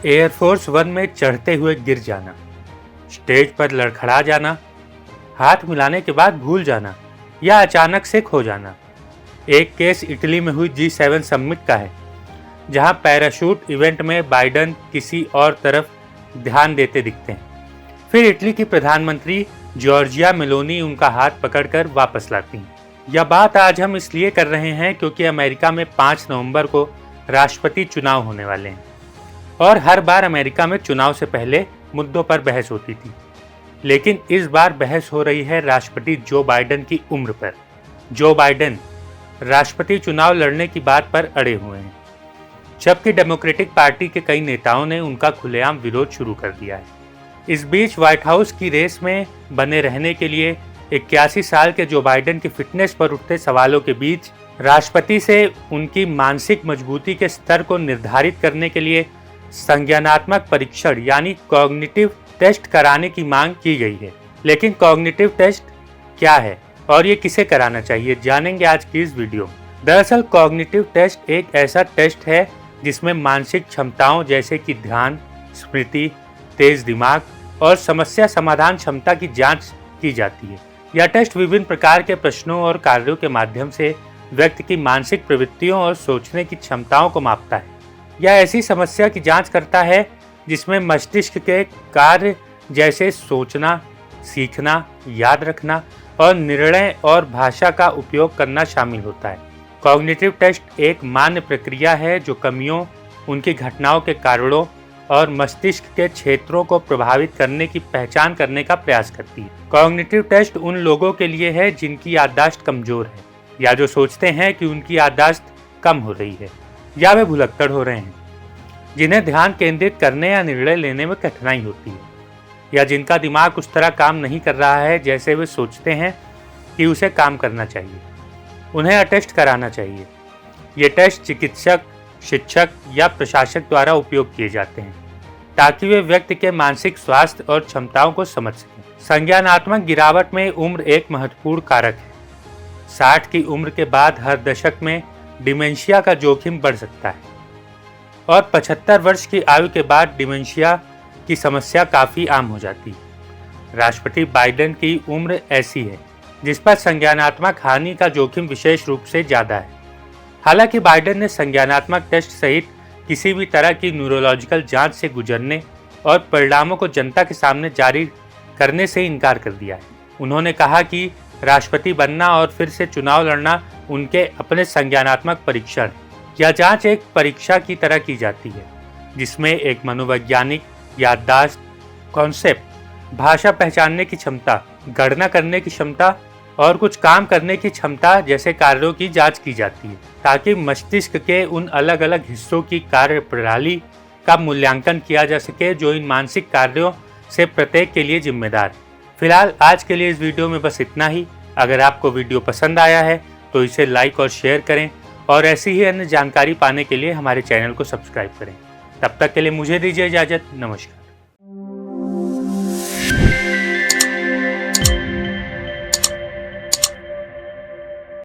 Air force one में चढ़ते हुए गिर जाना, स्टेज पर लड़खड़ा जाना, हाथ मिलाने के बाद भूल जाना या अचानक से खो जाना। एक केस इटली में हुई G7 समिट का है, जहां पैराशूट इवेंट में बाइडन किसी और तरफ ध्यान देते दिखते हैं। फिर इटली की प्रधानमंत्री जॉर्जिया मेलोनी उनका हाथ पकड़कर वापस लाती हैं। यह बात आज हम इसलिए कर रहे हैं क्योंकि अमेरिका में 5 नवंबर को राष्ट्रपति चुनाव होने वाले हैं और हर बार अमेरिका में चुनाव से पहले मुद्दों पर बहस होती थी, लेकिन इस बार बहस हो रही है राष्ट्रपति जो बाइडन की उम्र पर। जो बाइडन राष्ट्रपति चुनाव लड़ने की बात पर अड़े हुए हैं, जबकि डेमोक्रेटिक पार्टी के कई नेताओं ने उनका खुलेआम विरोध शुरू कर दिया है। इस बीच व्हाइट हाउस की रेस में बने रहने के लिए 81 साल के जो बाइडन की फिटनेस पर उठते सवालों के बीच राष्ट्रपति से उनकी मानसिक मजबूती के स्तर को निर्धारित करने के लिए संज्ञानात्मक परीक्षण यानी कॉग्निटिव टेस्ट कराने की मांग की गई है। लेकिन कॉग्निटिव टेस्ट क्या है और ये किसे कराना चाहिए, जानेंगे आज की इस वीडियो में। दरअसल कॉग्निटिव टेस्ट एक ऐसा टेस्ट है जिसमें मानसिक क्षमताओं जैसे कि ध्यान, स्मृति, तेज दिमाग और समस्या समाधान क्षमता की जांच की जाती है। यह टेस्ट विभिन्न प्रकार के प्रश्नों और कार्यों के माध्यम से व्यक्ति की मानसिक प्रवृत्तियों और सोचने की क्षमताओं को मापता है। यह ऐसी समस्या की जांच करता है जिसमें मस्तिष्क के कार्य जैसे सोचना, सीखना, याद रखना और निर्णय और भाषा का उपयोग करना शामिल होता है। कॉग्निटिव टेस्ट एक मान्य प्रक्रिया है जो कमियों, उनकी घटनाओं के कारणों और मस्तिष्क के क्षेत्रों को प्रभावित करने की पहचान करने का प्रयास करती है। कॉग्निटिव टेस्ट उन लोगों के लिए है जिनकी याददाश्त कमजोर है या जो सोचते हैं कि उनकी याददाश्त कम हो रही है या वे भुलक्कड़ हो रहे हैं, जिन्हें ध्यान केंद्रित करने या निर्णय लेने में कठिनाई होती है या जिनका दिमाग उस तरह काम नहीं कर रहा है जैसे वे सोचते हैं कि उसे काम करना चाहिए। उन्हें यह टेस्ट कराना चाहिए। ये टेस्ट चिकित्सक, शिक्षक या प्रशासक द्वारा उपयोग किए जाते हैं ताकि वे व्यक्ति के मानसिक स्वास्थ्य और क्षमताओं को समझ सकें। संज्ञानात्मक गिरावट में उम्र एक महत्वपूर्ण कारक है। 60 की उम्र के बाद हर दशक में डिमेंशिया का जोखिम बढ़ सकता है और 75 वर्ष की आयु के बाद डिमेंशिया की समस्या काफ़ी आम हो जाती है। राष्ट्रपति बाइडन की उम्र ऐसी है जिस पर संज्ञानात्मक हानि का जोखिम विशेष रूप से ज़्यादा है। हालांकि बाइडन ने संज्ञानात्मक टेस्ट सहित किसी भी तरह की न्यूरोलॉजिकल जांच से गुजरने और परिणामों को जनता के सामने जारी करने से इनकार कर दिया है। उन्होंने कहा कि राष्ट्रपति बनना और फिर से चुनाव लड़ना उनके अपने संज्ञानात्मक परीक्षण है। यह जांच एक परीक्षा की तरह की जाती है जिसमें एक मनोवैज्ञानिक याददाश्त, कॉन्सेप्ट, भाषा पहचानने की क्षमता, गणना करने की क्षमता और कुछ काम करने की क्षमता जैसे कार्यों की जांच की जाती है ताकि मस्तिष्क के उन अलग अलग हिस्सों की कार्य प्रणाली का मूल्यांकन किया जा सके जो इन मानसिक कार्यों से प्रत्येक के लिए जिम्मेदार है। फिलहाल आज के लिए इस वीडियो में बस इतना ही। अगर आपको वीडियो पसंद आया है तो इसे लाइक और शेयर करें और ऐसी ही अन्य जानकारी पाने के लिए हमारे चैनल को सब्सक्राइब करें। तब तक के लिए मुझे दीजिए इजाज़त। नमस्कार।